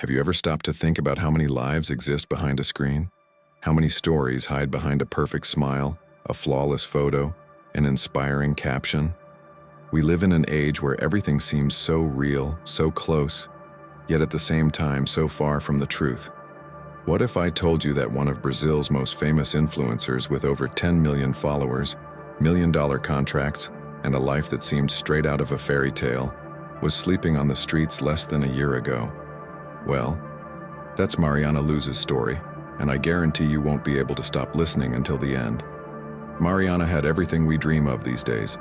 Have you ever stopped to think about how many lives exist behind a screen? How many stories hide behind a perfect smile, a flawless photo, an inspiring caption? We live in an age where everything seems so real, so close, yet at the same time so far from the truth. What if I told you that one of Brazil's most famous influencers with over 10 million followers, million-dollar contracts, and a life that seemed straight out of a fairy tale, was sleeping on the streets less than a year ago? Well, that's Mariana Luz's story, and I guarantee you won't be able to stop listening until the end. Mariana had everything we dream of these days.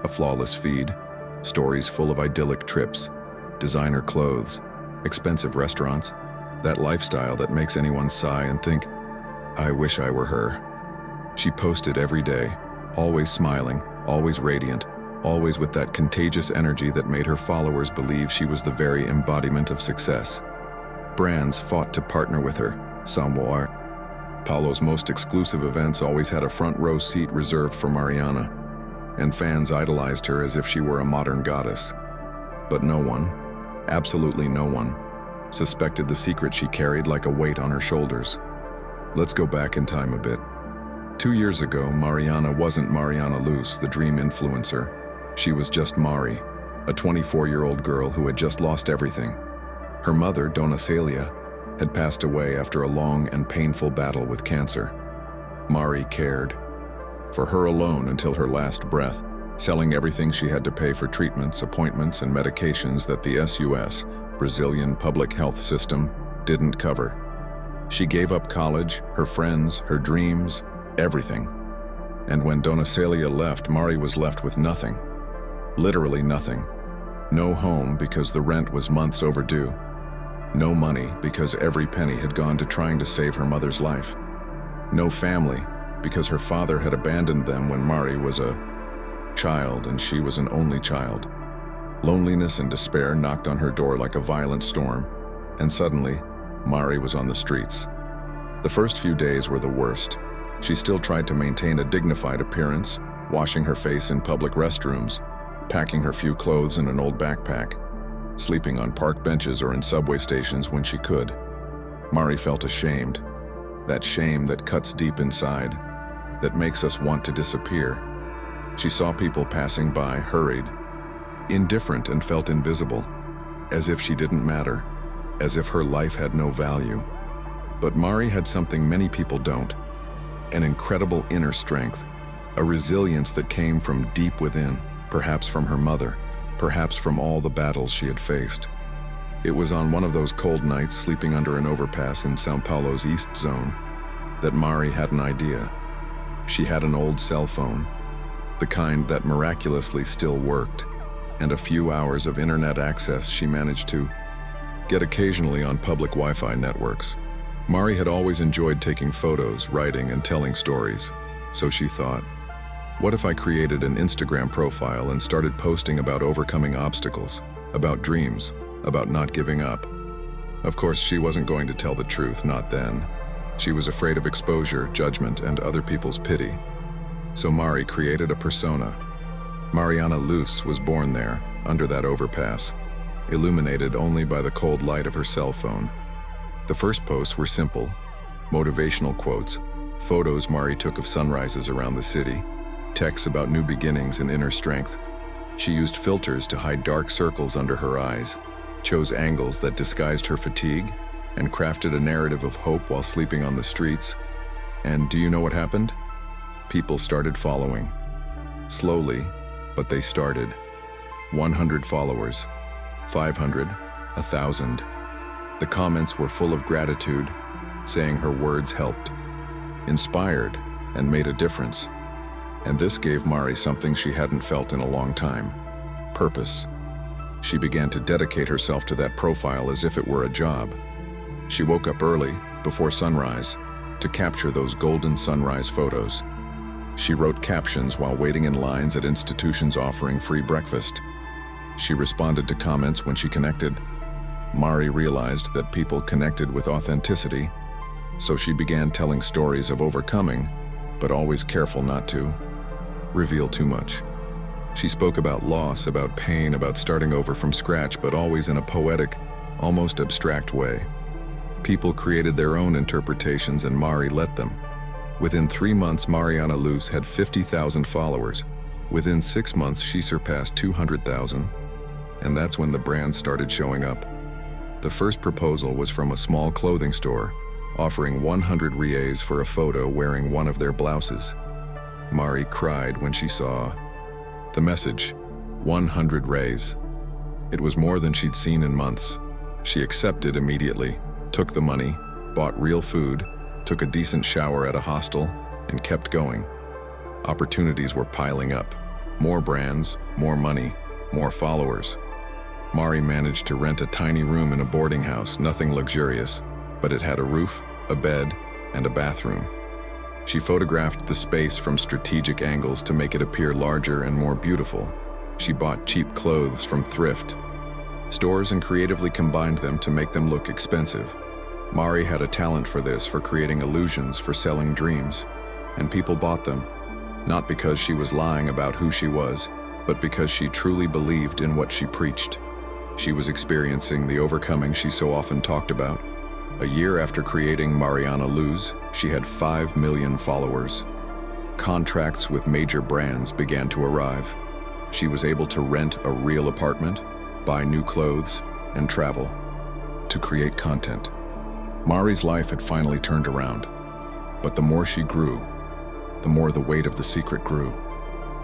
A flawless feed, stories full of idyllic trips, designer clothes, expensive restaurants, that lifestyle that makes anyone sigh and think, I wish I were her. She posted every day, always smiling, always radiant, always with that contagious energy that made her followers believe she was the very embodiment of success. Brands fought to partner with her. São Paulo's most exclusive events always had a front row seat reserved for Mariana, and fans idolized her as if she were a modern goddess. But no one, absolutely no one, suspected the secret she carried like a weight on her shoulders. Let's go back in time a bit. 2 years ago, Mariana wasn't Mariana Luz, the dream influencer. She was just Mari, a 24-year-old girl who had just lost everything. Her mother, Dona Célia, had passed away after a long and painful battle with cancer. Mari cared for her alone until her last breath, selling everything she had to pay for treatments, appointments, and medications that the SUS, Brazilian public health system, didn't cover. She gave up college, her friends, her dreams, everything. And when Dona Célia left, Mari was left with nothing. Literally nothing. No home because the rent was months overdue. No money because every penny had gone to trying to save her mother's life. No family because her father had abandoned them when Mari was a child and she was an only child. Loneliness and despair knocked on her door like a violent storm, and suddenly, Mari was on the streets. The first few days were the worst. She still tried to maintain a dignified appearance, washing her face in public restrooms, packing her few clothes in an old backpack, sleeping on park benches or in subway stations when she could. Mari felt ashamed, that shame that cuts deep inside, that makes us want to disappear. She saw people passing by, hurried, indifferent, and felt invisible, as if she didn't matter, as if her life had no value. But Mari had something many people don't, an incredible inner strength, a resilience that came from deep within, perhaps from her mother, perhaps from all the battles she had faced. It was on one of those cold nights sleeping under an overpass in São Paulo's East Zone that Mari had an idea. She had an old cell phone, the kind that miraculously still worked, and a few hours of internet access she managed to get occasionally on public Wi-Fi networks. Mari had always enjoyed taking photos, writing, and telling stories, so she thought, what if I created an Instagram profile and started posting about overcoming obstacles, about dreams, about not giving up? Of course, she wasn't going to tell the truth, not then. She was afraid of exposure, judgment, and other people's pity. So Mari created a persona. Mariana Luz was born there, under that overpass, illuminated only by the cold light of her cell phone. The first posts were simple, motivational quotes, photos Mari took of sunrises around the city, texts about new beginnings and inner strength. She used filters to hide dark circles under her eyes, chose angles that disguised her fatigue, and crafted a narrative of hope while sleeping on the streets. And do you know what happened? People started following. Slowly, but they started. 100 followers, 500, 1,000. The comments were full of gratitude, saying her words helped, inspired, and made a difference. And this gave Mari something she hadn't felt in a long time: purpose. She began to dedicate herself to that profile as if it were a job. She woke up early, before sunrise, to capture those golden sunrise photos. She wrote captions while waiting in lines at institutions offering free breakfast. She responded to comments when she connected. Mari realized that people connected with authenticity, so she began telling stories of overcoming, but always careful not to reveal too much. She spoke about loss, about pain, about starting over from scratch, but always in a poetic, almost abstract way. People created their own interpretations and Mari let them. Within 3 months, Mariana Luz had 50,000 followers. Within 6 months, she surpassed 200,000. And that's when the brands started showing up. The first proposal was from a small clothing store, offering 100 reais for a photo wearing one of their blouses. Mari cried when she saw the message, 100 reais. It was more than she'd seen in months. She accepted immediately, took the money, bought real food, took a decent shower at a hostel, and kept going. Opportunities were piling up. More brands, more money, more followers. Mari managed to rent a tiny room in a boarding house, nothing luxurious, but it had a roof, a bed, and a bathroom. She photographed the space from strategic angles to make it appear larger and more beautiful. She bought cheap clothes from thrift stores and creatively combined them to make them look expensive. Mari had a talent for this, for creating illusions, for selling dreams. And people bought them, not because she was lying about who she was, but because she truly believed in what she preached. She was experiencing the overcoming she so often talked about. A year after creating Mariana Luz, she had 5 million followers. Contracts with major brands began to arrive. She was able to rent a real apartment, buy new clothes, and travel to create content. Mari's life had finally turned around, but the more she grew, the more the weight of the secret grew.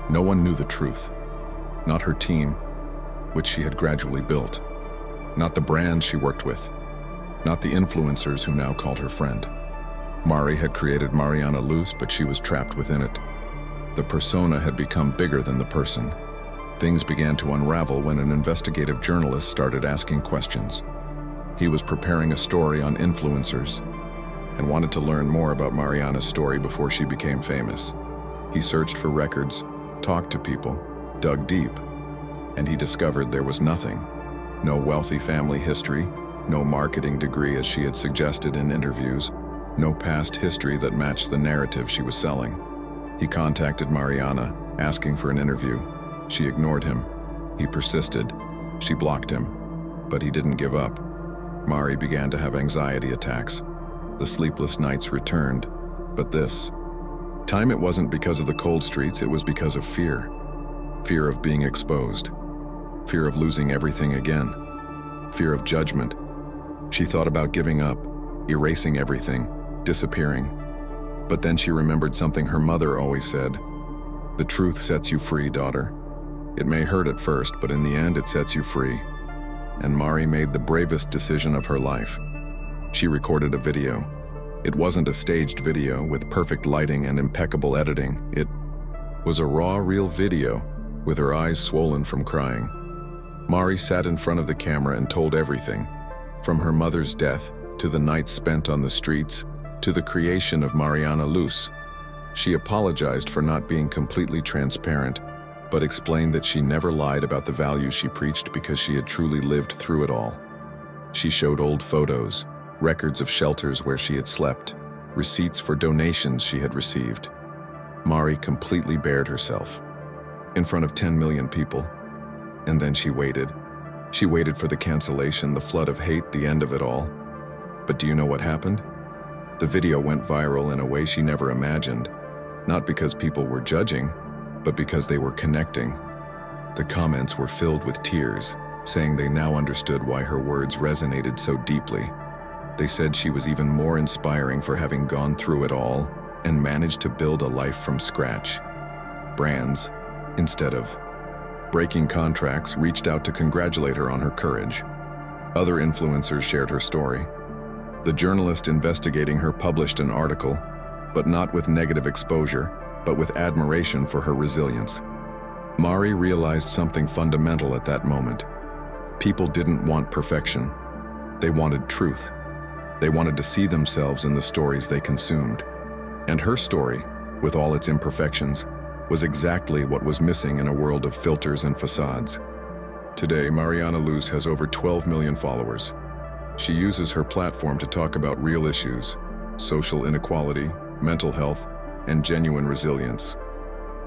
No one knew the truth. Not her team, which she had gradually built. Not the brands she worked with. Not the influencers who now called her friend. Mari had created Mariana Luz, but she was trapped within it. The persona had become bigger than the person. Things began to unravel when an investigative journalist started asking questions. He was preparing a story on influencers and wanted to learn more about Mariana's story before she became famous. He searched for records, talked to people, dug deep, and he discovered there was nothing. No wealthy family history, no marketing degree as she had suggested in interviews, no past history that matched the narrative she was selling. He contacted Mariana, asking for an interview. She ignored him. He persisted. She blocked him. But he didn't give up. Mari began to have anxiety attacks. The sleepless nights returned. But this time, it wasn't because of the cold streets, it was because of fear. Fear of being exposed. Fear of losing everything again. Fear of judgment. She thought about giving up, erasing everything, disappearing. But then she remembered something her mother always said. The truth sets you free, daughter. It may hurt at first, but in the end it sets you free. And Mari made the bravest decision of her life. She recorded a video. It wasn't a staged video with perfect lighting and impeccable editing. It was a raw, real video with her eyes swollen from crying. Mari sat in front of the camera and told everything, from her mother's death to the nights spent on the streets to the creation of Mariana Luz. She apologized for not being completely transparent, but explained that she never lied about the values she preached because she had truly lived through it all. She showed old photos, records of shelters where she had slept, receipts for donations she had received. Mari completely bared herself in front of 10 million people. And then she waited. She waited for the cancellation, the flood of hate, the end of it all. But do you know what happened? The video went viral in a way she never imagined, not because people were judging, but because they were connecting. The comments were filled with tears, saying they now understood why her words resonated so deeply. They said she was even more inspiring for having gone through it all and managed to build a life from scratch. Brands, instead of breaking contracts, reached out to congratulate her on her courage. Other influencers shared her story. The journalist investigating her published an article, but not with negative exposure, but with admiration for her resilience. Mari realized something fundamental at that moment. People didn't want perfection. They wanted truth. They wanted to see themselves in the stories they consumed. And her story, with all its imperfections, was exactly what was missing in a world of filters and facades. Today, Mariana Luz has over 12 million followers. She uses her platform to talk about real issues, social inequality, mental health, and genuine resilience.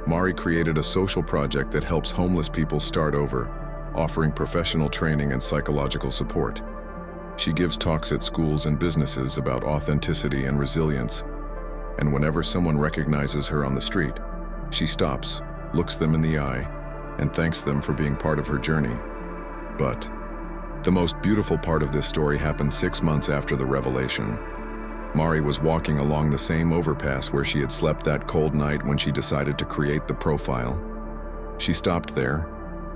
Mari created a social project that helps homeless people start over, offering professional training and psychological support. She gives talks at schools and businesses about authenticity and resilience. And whenever someone recognizes her on the street, she stops, looks them in the eye, and thanks them for being part of her journey. But the most beautiful part of this story happened 6 months after the revelation. Mari was walking along the same overpass where she had slept that cold night when she decided to create the profile. She stopped there,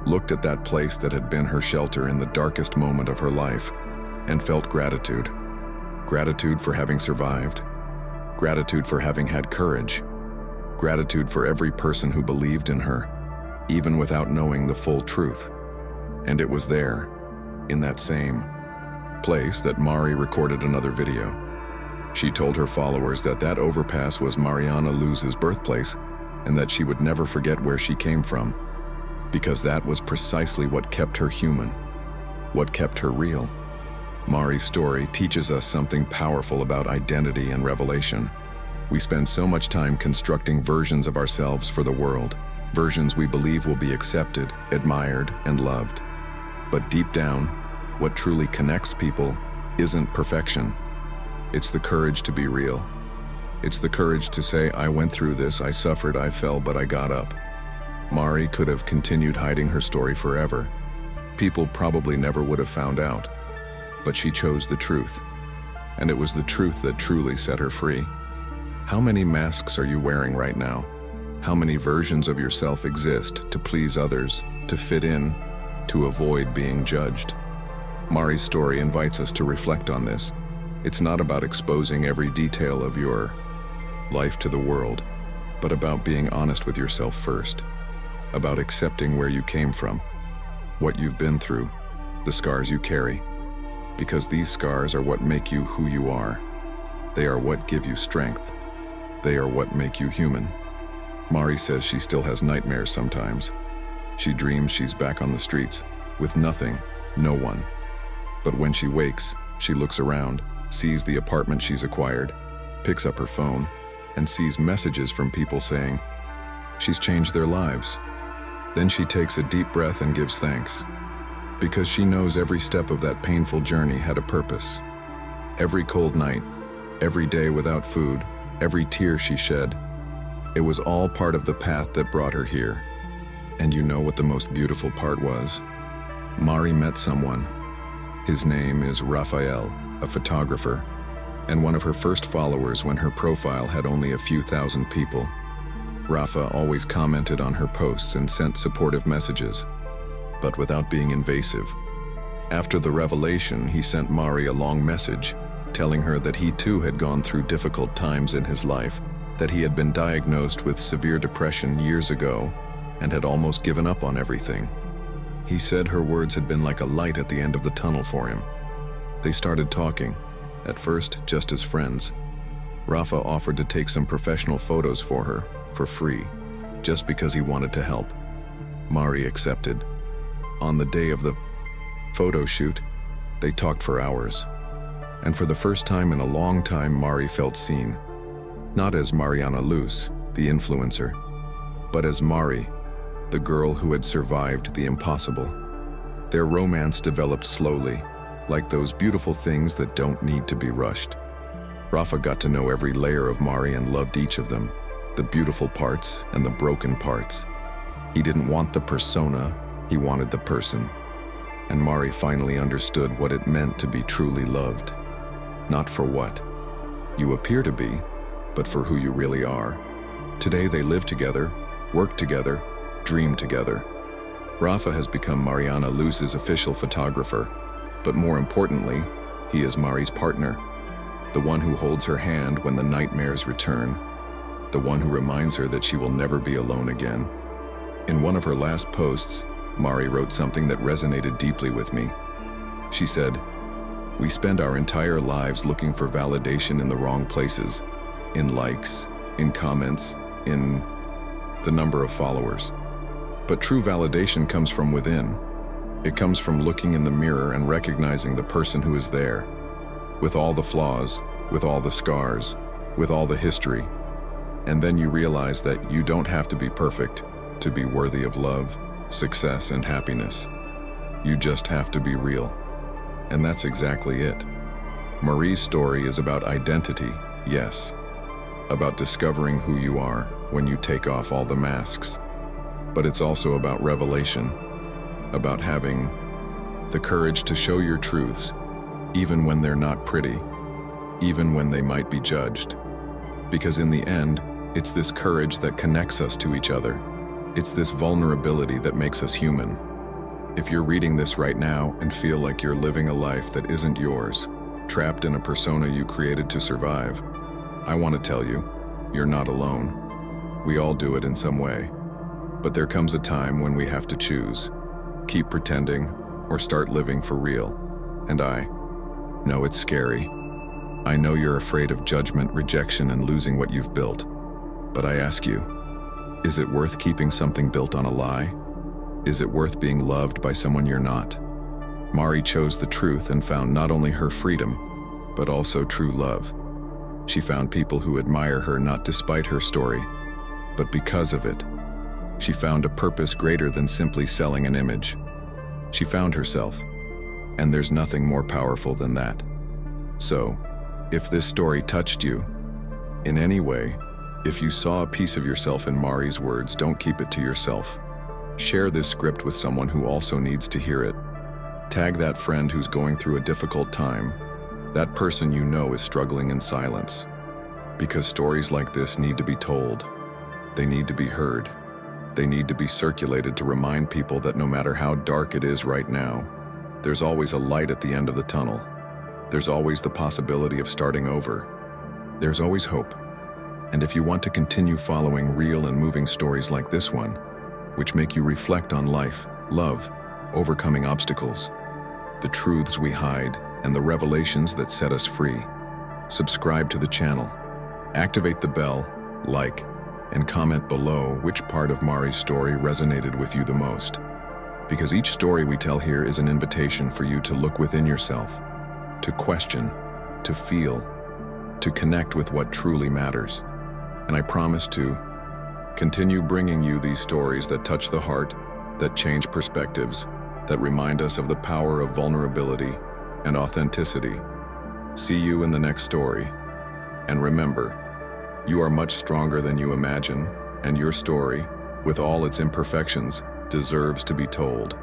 looked at that place that had been her shelter in the darkest moment of her life, and felt gratitude. Gratitude for having survived. Gratitude for having had courage. Gratitude for every person who believed in her, even without knowing the full truth. And it was there, in that same place, that Mari recorded another video. She told her followers that that overpass was Mariana Luz's birthplace and that she would never forget where she came from, because that was precisely what kept her human, what kept her real. Mari's story teaches us something powerful about identity and revelation. We spend so much time constructing versions of ourselves for the world, versions we believe will be accepted, admired, and loved. But deep down, what truly connects people isn't perfection. It's the courage to be real. It's the courage to say, I went through this, I suffered, I fell, but I got up. Mari could have continued hiding her story forever. People probably never would have found out. But she chose the truth. And it was the truth that truly set her free. How many masks are you wearing right now? How many versions of yourself exist to please others, to fit in, to avoid being judged? Mari's story invites us to reflect on this. It's not about exposing every detail of your life to the world, but about being honest with yourself first, about accepting where you came from, what you've been through, the scars you carry, because these scars are what make you who you are. They are what give you strength. They are what make you human. Mari says she still has nightmares sometimes. She dreams she's back on the streets, with nothing, no one. But when she wakes, she looks around, sees the apartment she's acquired, picks up her phone, and sees messages from people saying she's changed their lives. Then she takes a deep breath and gives thanks, because she knows every step of that painful journey had a purpose. Every cold night, every day without food, every tear she shed, it was all part of the path that brought her here. And you know what the most beautiful part was? Mari met someone. His name is Rafael, a photographer, and one of her first followers when her profile had only a few thousand people. Rafa always commented on her posts and sent supportive messages, but without being invasive. After the revelation, he sent Mari a long message, telling her that he too had gone through difficult times in his life, that he had been diagnosed with severe depression years ago and had almost given up on everything. He said her words had been like a light at the end of the tunnel for him. They started talking, at first just as friends. Rafa offered to take some professional photos for her, for free, just because he wanted to help. Mari accepted. On the day of the photo shoot, they talked for hours. And for the first time in a long time, Mari felt seen. Not as Mariana Luz, the influencer, but as Mari, the girl who had survived the impossible. Their romance developed slowly, like those beautiful things that don't need to be rushed. Rafa got to know every layer of Mari and loved each of them, the beautiful parts and the broken parts. He didn't want the persona, he wanted the person. And Mari finally understood what it meant to be truly loved. Not for what you appear to be, but for who you really are. Today they live together, work together, dream together. Rafa has become Mariana Luz's official photographer, but more importantly, he is Mari's partner, the one who holds her hand when the nightmares return, the one who reminds her that she will never be alone again. In one of her last posts, Mari wrote something that resonated deeply with me. She said, "We spend our entire lives looking for validation in the wrong places, in likes, in comments, in the number of followers. But true validation comes from within. It comes from looking in the mirror and recognizing the person who is there, with all the flaws, with all the scars, with all the history. And then you realize that you don't have to be perfect to be worthy of love, success, and happiness. You just have to be real. And that's exactly it. Marie's story is about identity, yes. About discovering who you are when you take off all the masks. But it's also about revelation, about having the courage to show your truths, even when they're not pretty, even when they might be judged. Because in the end, it's this courage that connects us to each other. It's this vulnerability that makes us human. If you're reading this right now and feel like you're living a life that isn't yours, trapped in a persona you created to survive, I want to tell you, you're not alone. We all do it in some way. But there comes a time when we have to choose. Keep pretending or start living for real. And I know it's scary. I know you're afraid of judgment, rejection, and losing what you've built. But I ask you, is it worth keeping something built on a lie? Is it worth being loved by someone you're not? Mari chose the truth and found not only her freedom, but also true love. She found people who admire her not despite her story, but because of it. She found a purpose greater than simply selling an image. She found herself, and there's nothing more powerful than that. So, if this story touched you, in any way, if you saw a piece of yourself in Mari's words, don't keep it to yourself. Share this script with someone who also needs to hear it. Tag that friend who's going through a difficult time. That person you know is struggling in silence. Because stories like this need to be told. They need to be heard. They need to be circulated to remind people that no matter how dark it is right now, there's always a light at the end of the tunnel. There's always the possibility of starting over. There's always hope. And if you want to continue following real and moving stories like this one, which make you reflect on life, love, overcoming obstacles, the truths we hide, and the revelations that set us free, subscribe to the channel, activate the bell, like, and comment below which part of Mari's story resonated with you the most. Because each story we tell here is an invitation for you to look within yourself, to question, to feel, to connect with what truly matters. And I promise to continue bringing you these stories that touch the heart, that change perspectives, that remind us of the power of vulnerability and authenticity. See you in the next story. And remember, you are much stronger than you imagine, and your story, with all its imperfections, deserves to be told.